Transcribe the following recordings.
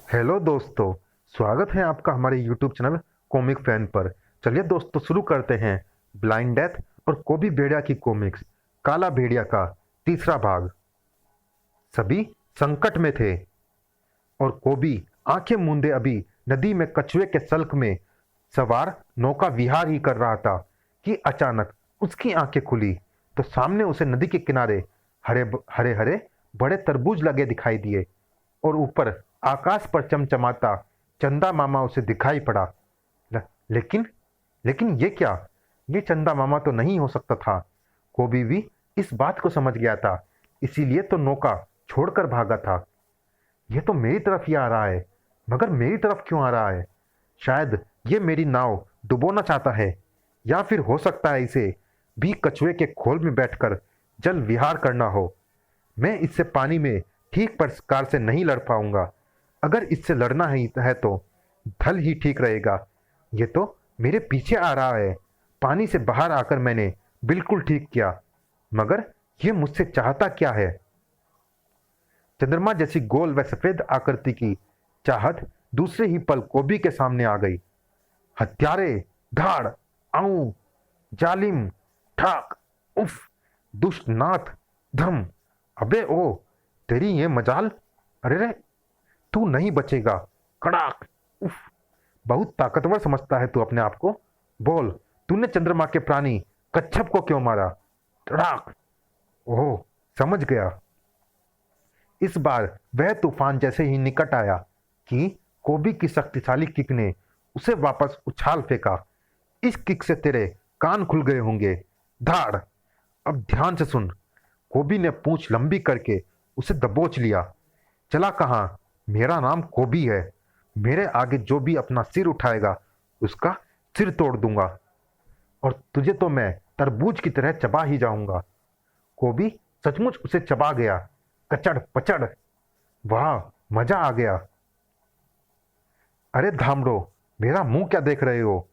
Hello दोस्तों। स्वागत है आपका हमारे यूट्यूब चैनल कॉमिक फैन पर। चलिए दोस्तों शुरू करते हैं ब्लाइंड डेथ और कोबी भेड़िया की कॉमिक्स काला भेड़िया का तीसरा भाग। सभी संकट में थे और कोबी आंखें मूंदे अभी नदी में कछुए के सल्क में सवार नौका विहार ही कर रहा था कि अचानक उसकी आंखें खुली तो सामने उसे नदी के किनारे हरे हरे हरे बड़े तरबूज लगे दिखाई दिए और ऊपर आकाश पर चमचमाता चंदा मामा उसे दिखाई पड़ा। ल- लेकिन लेकिन ये क्या? ये चंदा मामा तो नहीं हो सकता था। कोबी भी इस बात को समझ गया था, इसीलिए तो नौका छोड़कर भागा था। ये तो मेरी तरफ ही आ रहा है, मगर मेरी तरफ क्यों आ रहा है? शायद ये मेरी नाव डुबोना चाहता है, या फिर हो सकता है इसे भी कछुए के खोल में बैठकर जल विहार करना हो। मैं इससे पानी में ठीक प्रकार से नहीं लड़ पाऊंगा। अगर इससे लड़ना ही है तो ढल ही ठीक रहेगा। ये तो मेरे पीछे आ रहा है। पानी से बाहर आकर मैंने बिल्कुल ठीक किया, मगर ये मुझसे चाहता क्या है? चंद्रमा जैसी गोल व सफेद आकृति की चाहत दूसरे ही पल कोबी के सामने आ गई। हत्यारे, धाड़, आऊ, जालिम, ठाक, उफ, दुष्ट नाथ, धम, अबे ओ, तेरी ये मजाल! अरे रे, तू नहीं बचेगा! कड़ाक! उफ, बहुत ताकतवर समझता है तू अपने आप को। बोल, तूने चंद्रमा के प्राणी कच्छप को क्यों मारा? तड़ाक! ओह, समझ गया। इस बार वह तूफान जैसे ही निकट आया कि कोबी की शक्तिशाली किक ने उसे वापस उछाल फेंका। इस किक से तेरे कान खुल गए होंगे। धाड़! अब ध्यान से सुन। कोबी ने पूंछ लंबी करके उसे दबोच लिया। चला कहाँ? मेरा नाम कोबी है। मेरे आगे जो भी अपना सिर उठाएगा उसका सिर तोड़ दूंगा, और तुझे तो मैं तरबूज की तरह चबा ही जाऊंगा। कोबी सचमुच उसे चबा गया। कचड़ पचड़! वाह, मजा आ गया। अरे धामड़ो, मेरा मुंह क्या देख रहे हो?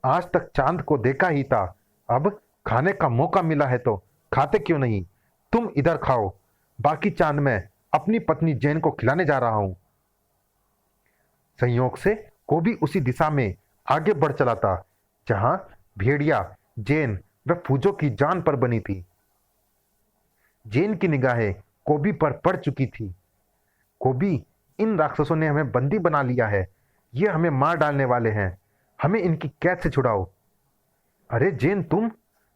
आज तक चांद को देखा ही था, अब खाने का मौका मिला है तो खाते क्यों नहीं? तुम इधर खाओ, बाकी चांद मैं अपनी पत्नी जैन को खिलाने जा रहा हूं। संयोग से कोबी उसी दिशा में आगे बढ़ चला था जहां भेड़िया, जैन व फूजो की जान पर बनी थी। जैन की निगाहें कोबी पर पड़ चुकी थी। कोबी, इन राक्षसों ने हमें बंदी बना लिया है। ये हमें मार डालने वाले हैं। हमें इनकी कैद से छुड़ाओ। अरे जैन, तुम!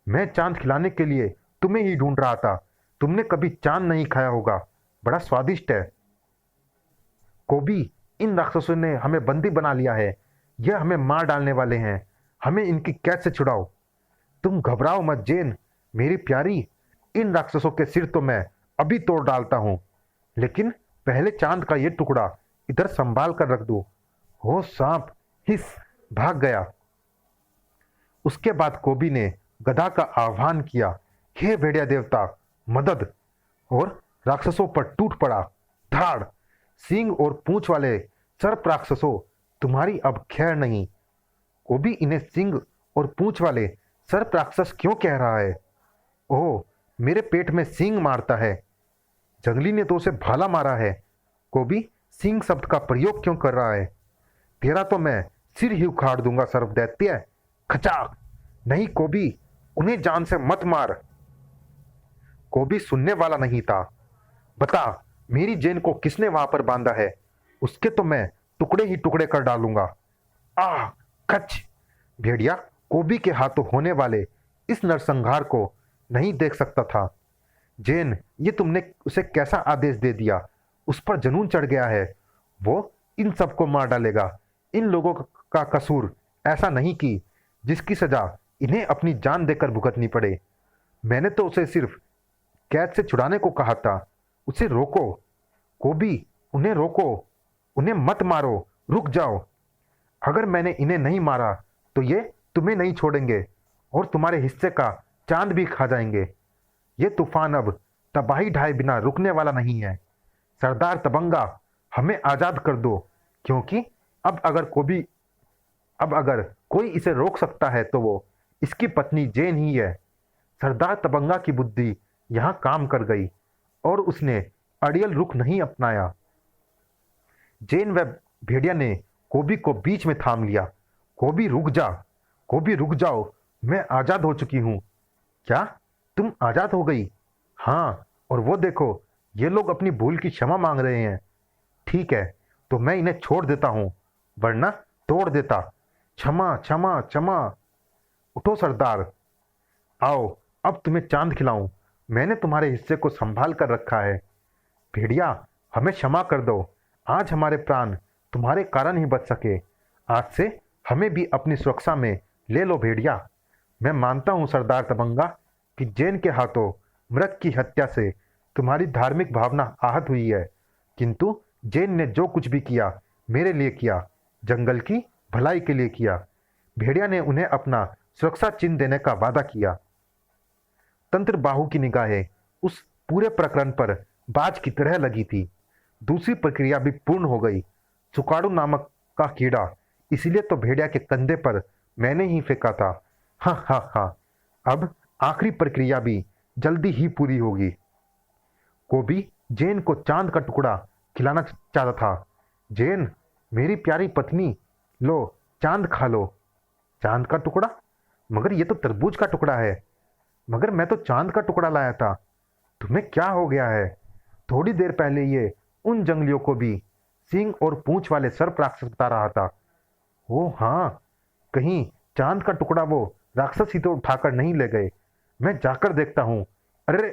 मैं चांद खिलाने के लिए तुम्हें ही ढूंढ रहा था। तुमने कभी चांद नहीं खाया होगा, बड़ा स्वादिष्ट है। कोबी, इन राक्षसों ने हमें बंदी बना लिया है। यह हमें मार डालने वाले हैं। हमें इनकी कैद से छुड़ाओ। तुम घबराओ मत जैन, मेरी प्यारी। इन राक्षसों के सिर तो मैं अभी तोड़ डालता हूं, लेकिन पहले चांद का ये टुकड़ा इधर संभाल कर रख दो। हो सांप! हिस! भाग गया। उसके बाद कोबी ने गधा का आह्वान किया, हे भेड़िया देवता, मदद! और राक्षसों पर टूट पड़ा। धाड़! सींग और पूंछ वाले सर्प राक्षसों, तुम्हारी अब खैर नहीं। कोबी इन्हें सींग और पूंछ वाले सर्प राक्षस क्यों कह रहा है? ओह, मेरे पेट में सींग मारता है। जंगली ने तो उसे भाला मारा है। कोबी सिंह शब्द का प्रयोग क्यों कर रहा है? तेरा तो मैं सिर ही उखाड़ दूंगा सर्प दैत्य। खचाक! नहीं कोबी, उन्हें जान से मत मार। कोबी सुनने वाला नहीं था। बता, मेरी जेन को किसने वहां पर बांधा है? उसके तो मैं टुकड़े ही टुकड़े कर डालूंगा। आह! खच! भेड़िया कोबी के हाथों होने वाले इस नरसंहार को नहीं देख सकता था। जेन, ये तुमने उसे कैसा आदेश दे दिया? उस पर जुनून चढ़ गया है। वो इन सबको मार डालेगा। इन लोगों का कसूर ऐसा नहीं कि जिसकी सजा इन्हें अपनी जान देकर भुगतनी पड़े। मैंने तो उसे सिर्फ कैद से छुड़ाने को कहा था। उसे रोको। कोबी, उन्हें रोको। उन्हें मत मारो। रुक जाओ। अगर मैंने इन्हें नहीं मारा तो ये तुम्हें नहीं छोड़ेंगे और तुम्हारे हिस्से का चांद भी खा जाएंगे। ये तूफान अब तबाही ढाए बिना रुकने वाला नहीं है। सरदार तबंगा, हमें आजाद कर दो, क्योंकि अब अगर कोई इसे रोक सकता है तो वो इसकी पत्नी जेन ही है। सरदार तबंगा की बुद्धि यहाँ काम कर गई और उसने अड़ियल रुख नहीं अपनाया। जेन व भेड़िया ने कोबी को बीच में थाम लिया। कोबी रुक जा, कोबी रुक जाओ, मैं आजाद हो चुकी हूं। क्या तुम आजाद हो गई? हाँ, और वो देखो, ये लोग अपनी भूल की क्षमा मांग रहे हैं। ठीक है, तो मैं इन्हें छोड़ देता हूं, वरना तोड़ देता। क्षमा क्षमा क्षमा। उठो सरदार, आओ अब तुम्हें चांद खिलाऊं। मैंने तुम्हारे हिस्से को संभाल कर रखा है। भेड़िया, हमें क्षमा कर दो। आज हमारे प्राण तुम्हारे कारण ही बच सके। आज से हमें भी अपनी सुरक्षा में ले लो भेड़िया। मैं मानता हूं सरदार तबंगा कि जैन के हाथों मृग की हत्या से तुम्हारी धार्मिक भावना आहत हुई है, किंतु जैन ने जो कुछ भी किया मेरे लिए किया, जंगल की भलाई के लिए किया। भेड़िया ने उन्हें अपना सुरक्षा चिन्ह देने का वादा किया। तंत्र बाहु की निगाहें उस पूरे प्रकरण पर बाज की तरह लगी थी। दूसरी प्रक्रिया भी पूर्ण हो गई। सुकाड़ू नामक का कीड़ा, इसलिए तो भेड़िया के कंधे पर मैंने ही फेंका था। हाँ हाँ हाँ, अब आखिरी प्रक्रिया भी जल्दी ही पूरी होगी। कोबी जैन को चांद का टुकड़ा खिलाना चाहता था। जैन, मेरी प्यारी पत्नी, लो चांद खा लो। चांद का टुकड़ा? मगर ये तो तरबूज का टुकड़ा है। मगर मैं तो चांद का टुकड़ा लाया था। तुम्हें क्या हो गया है? थोड़ी देर पहले ये उन जंगलियों को भी सींग और पूंछ वाले सर्प राक्षस बता रहा था। ओ हाँ, कहीं चांद का टुकड़ा वो राक्षस ही तो उठाकर नहीं ले गए। मैं जाकर देखता हूं। अरे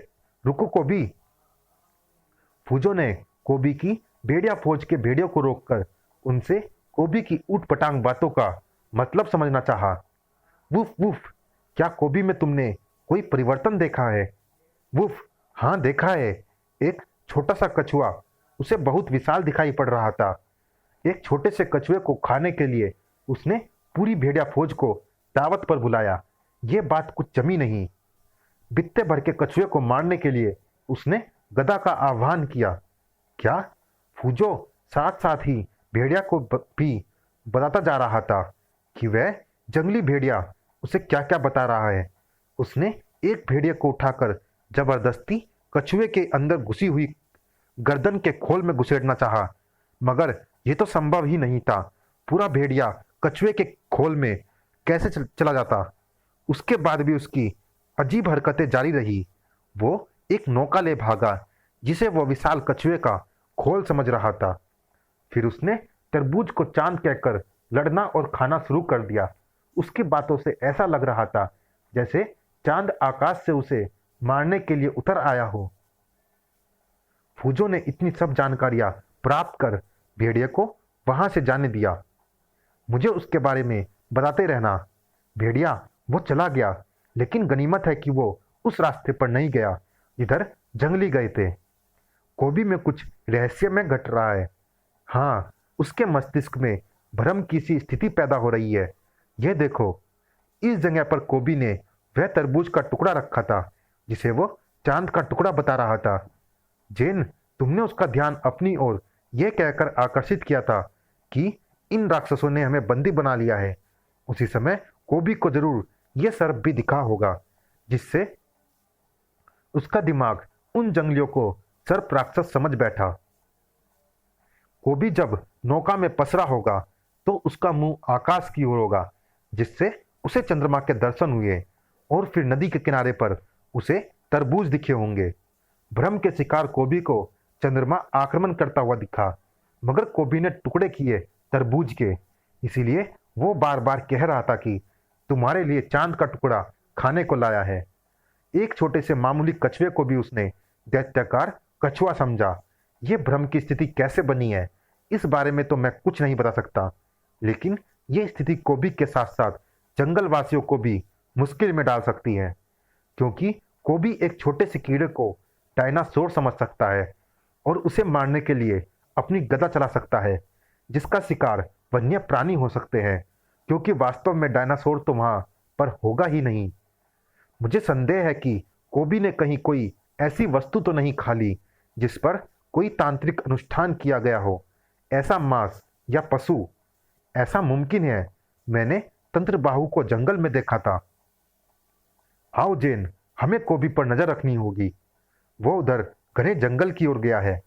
रुको कोबी। फूजो ने कोबी की भेड़िया फौज के भेड़ियों को रोककर उनसे कोबी की ऊट पटांग बातों का मतलब समझना चाहा। वुफ वुफ, क्या कोबी में तुमने कोई परिवर्तन देखा है? वुफ, हाँ देखा है। एक छोटा सा कछुआ उसे बहुत विशाल दिखाई पड़ रहा था। एक छोटे से कछुए को खाने के लिए उसने पूरी भेड़िया फौज को दावत पर बुलाया। ये बात कुछ जमी नहीं। बित्ते भर के कछुए को मारने के लिए उसने गधा का आह्वान किया। क्या? फूजो साथ साथ ही भेड़िया को भी बताता जा रहा था कि वह जंगली भेड़िया उसे क्या क्या बता रहा है। उसने एक भेड़िए को उठाकर जबरदस्ती कछुए के अंदर घुसी हुई गर्दन के खोल में घुसेड़ना चाहा, मगर यह तो संभव ही नहीं था। पूरा भेड़िया कछुए के खोल में कैसे चला जाता? उसके बाद भी उसकी अजीब हरकतें जारी रही। वो एक नौका ले भागा जिसे वो विशाल कछुए का खोल समझ रहा था। फिर उसने तरबूज को चांद कहकर लड़ना और खाना शुरू कर दिया। उसकी बातों से ऐसा लग रहा था जैसे चांद आकाश से उसे मारने के लिए उतर आया हो। फूजो ने इतनी सब जानकारियां प्राप्त कर भेड़िए को वहां से जाने दिया। मुझे उसके बारे में बताते रहना। भेड़िया वो चला गया, लेकिन गनीमत है कि वो उस रास्ते पर नहीं गया जिधर जंगली गए थे। कोबी में कुछ रहस्यमय घट रहा है। हाँ, उसके मस्तिष्क में भ्रम की सी स्थिति पैदा हो रही है। यह देखो, इस जगह पर कोबी ने वह तरबूज का टुकड़ा रखा था जिसे वो चांद का टुकड़ा बता रहा था। जैन, तुमने उसका ध्यान अपनी ओर यह कहकर आकर्षित किया था कि इन राक्षसों ने हमें बंदी बना लिया है। उसी समय कोबी को जरूर यह सर्प भी दिखा होगा, जिससे उसका दिमाग उन जंगलियों को सर्प राक्षस समझ बैठा। कोबी जब नौका में पसरा होगा तो उसका मुंह आकाश की ओर होगा, जिससे उसे चंद्रमा के दर्शन हुए, और फिर नदी के किनारे पर उसे तरबूज दिखे होंगे। भ्रम के शिकार कोबी को चंद्रमा आक्रमण करता हुआ दिखा, मगर कोबी ने टुकड़े किए तरबूज के, इसीलिए वो बार बार कह रहा था कि तुम्हारे लिए चांद का टुकड़ा खाने को लाया है। एक छोटे से मामूली कछुए को भी उसने दैत्याकार कछुआ समझा। ये भ्रम की स्थिति कैसे बनी है, इस बारे में तो मैं कुछ नहीं बता सकता, लेकिन ये स्थिति कोबी के साथ साथ जंगल वासियों को भी मुश्किल में डाल सकती है, क्योंकि कोबी एक छोटे से कीड़े को डायनासोर समझ सकता है और उसे मारने के लिए अपनी गदा चला सकता है, जिसका शिकार वन्य प्राणी हो सकते हैं, क्योंकि वास्तव में डायनासोर तो वहां पर होगा ही नहीं। मुझे संदेह है कि कोबी ने कहीं कोई ऐसी वस्तु तो नहीं खा ली जिस पर कोई तांत्रिक अनुष्ठान किया गया हो। ऐसा मांस या पशु, ऐसा मुमकिन है। मैंने तंत्रबाहु को जंगल में देखा था। आओ जैन, हमें कोबी पर नजर रखनी होगी। वो उधर घने जंगल की ओर गया है।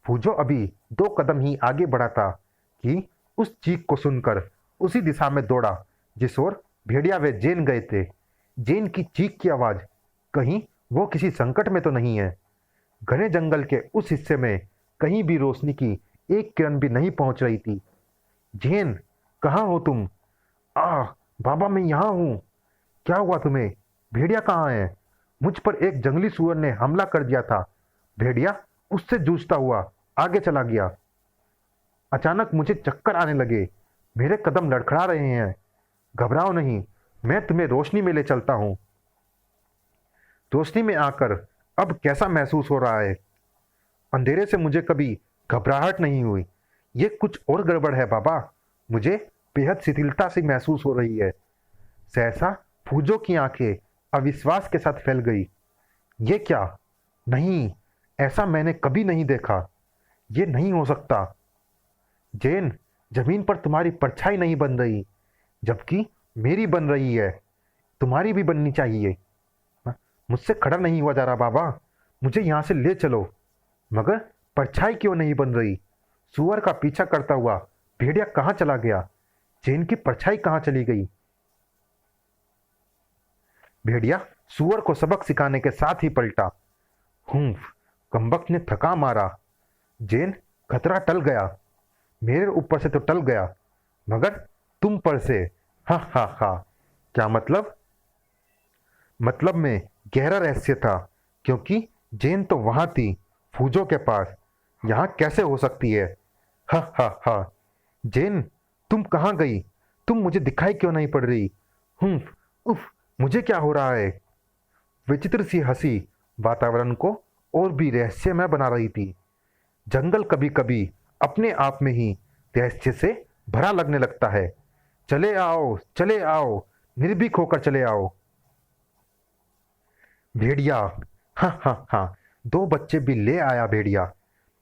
फूजो अभी 2 कदम ही आगे बढ़ा था कि उस चीख को सुनकर उसी दिशा में दौड़ा जिस ओर भेड़िया वे जेन गए थे। जेन की चीख की आवाज, कहीं वो किसी संकट में तो नहीं है। घने जंगल के उस हिस्से में कहीं भी रोशनी की एक किरण भी नहीं पहुंच रही थी। जेन, कहाँ हो तुम? आ बाबा, मैं यहाँ हूँ। क्या हुआ तुम्हें? भेड़िया कहाँ है? मुझ पर एक जंगली सुअर ने हमला कर दिया था। भेड़िया उससे जूझता हुआ आगे चला गया। अचानक मुझे चक्कर आने लगे, मेरे कदम लड़खड़ा रहे हैं। घबराओ नहीं, मैं तुम्हें रोशनी में ले चलता हूँ। रोशनी में आकर अब कैसा महसूस हो रहा है? अंधेरे से मुझे कभी घबराहट नहीं हुई। ये कुछ और गड़बड़ है बाबा, मुझे बेहद शिथिलता सी महसूस हो रही है। सहसा फूजो की आंखें अविश्वास के साथ फैल गई। ये क्या? नहीं, ऐसा मैंने कभी नहीं देखा। ये नहीं हो सकता। जेन, जमीन पर तुम्हारी परछाई नहीं बन रही, जबकि मेरी बन रही है। तुम्हारी भी बननी चाहिए। मुझसे खड़ा नहीं हुआ जा रहा बाबा, मुझे यहाँ से ले चलो। मगर परछाई क्यों नहीं बन रही? सुअर का पीछा करता हुआ भेड़िया कहाँ चला गया? जेन की परछाई कहाँ चली गई? भेड़िया सुअर को सबक सिखाने के साथ ही पलटा। हुम्फ, कमबख्त ने थका मारा। जेन, खतरा टल गया। मेरे ऊपर से तो टल गया, मगर तुम पर से। हा हा हा। क्या मतलब? मतलब में गहरा रहस्य था, क्योंकि जेन तो वहां थी, फूजो के पास। यहाँ कैसे हो सकती है? हा हा हा। जेन, तुम कहाँ गई? तुम मुझे दिखाई क्यों नहीं पड़ रही? हुम्फ, उफ, मुझे क्या हो रहा है? विचित्र सी हंसी वातावरण को और भी रहस्यमय बना रही थी। जंगल कभी कभी अपने आप में ही रहस्य से भरा लगने लगता है। चले आओ, निर्भीक होकर चले आओ। भेड़िया, हाँ हाँ हाँ, 2 बच्चे भी ले आया भेड़िया।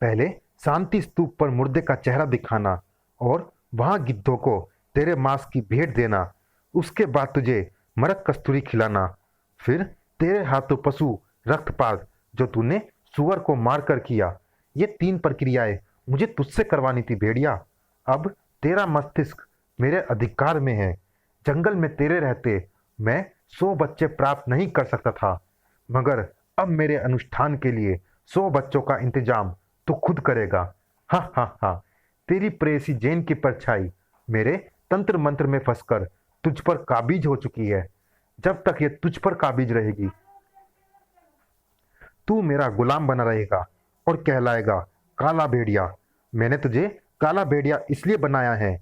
पहले शांति स्तूप पर मुर्दे का चेहरा दिखाना और वहां गिद्धों को तेरे मांस की भेंट देना। उसके बाद तुझे मरक कस्तूरी खिलाना। फिर तेरे हाथों पशु रक्तपात जो तूने सुअर को मारकर किया। ये 3 प्रक्रियाएं मुझे तुझसे करवानी थी भेड़िया। अब तेरा मस्तिष्क मेरे अधिकार में है। जंगल में तेरे रहते मैं 100 बच्चे प्राप्त नहीं कर सकता था, मगर अब मेरे अनुष्ठान के लिए 100 बच्चों का इंतजाम तू खुद करेगा। हा हा हा। तेरी प्रेयसी जेन की परछाई मेरे तंत्र मंत्र में फंसकर तुझ पर काबिज हो चुकी है। जब तक ये तुझ पर काबिज रहेगी, तू मेरा गुलाम बना रहेगा और कहलाएगा काला भेड़िया। मैंने तुझे काला भेड़िया इसलिए बनाया है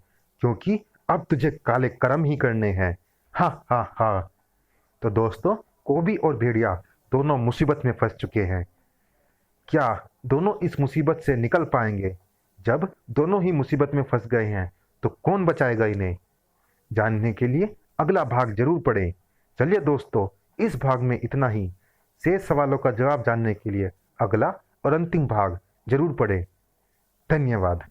क्योंकि अब तुझे काले कर्म ही करने हैं। हा हा हा। तो दोस्तों, कोबी और भेड़िया दोनों मुसीबत में फंस चुके हैं। क्या दोनों इस मुसीबत से निकल पाएंगे? जब दोनों ही मुसीबत में फंस गए हैं तो कौन बचाएगा इन्हें? जानने के लिए अगला भाग जरूर पढ़ें। चलिए दोस्तों, इस भाग में इतना ही। शेष सवालों का जवाब जानने के लिए अगला और अंतिम भाग जरूर पढ़ें। धन्यवाद।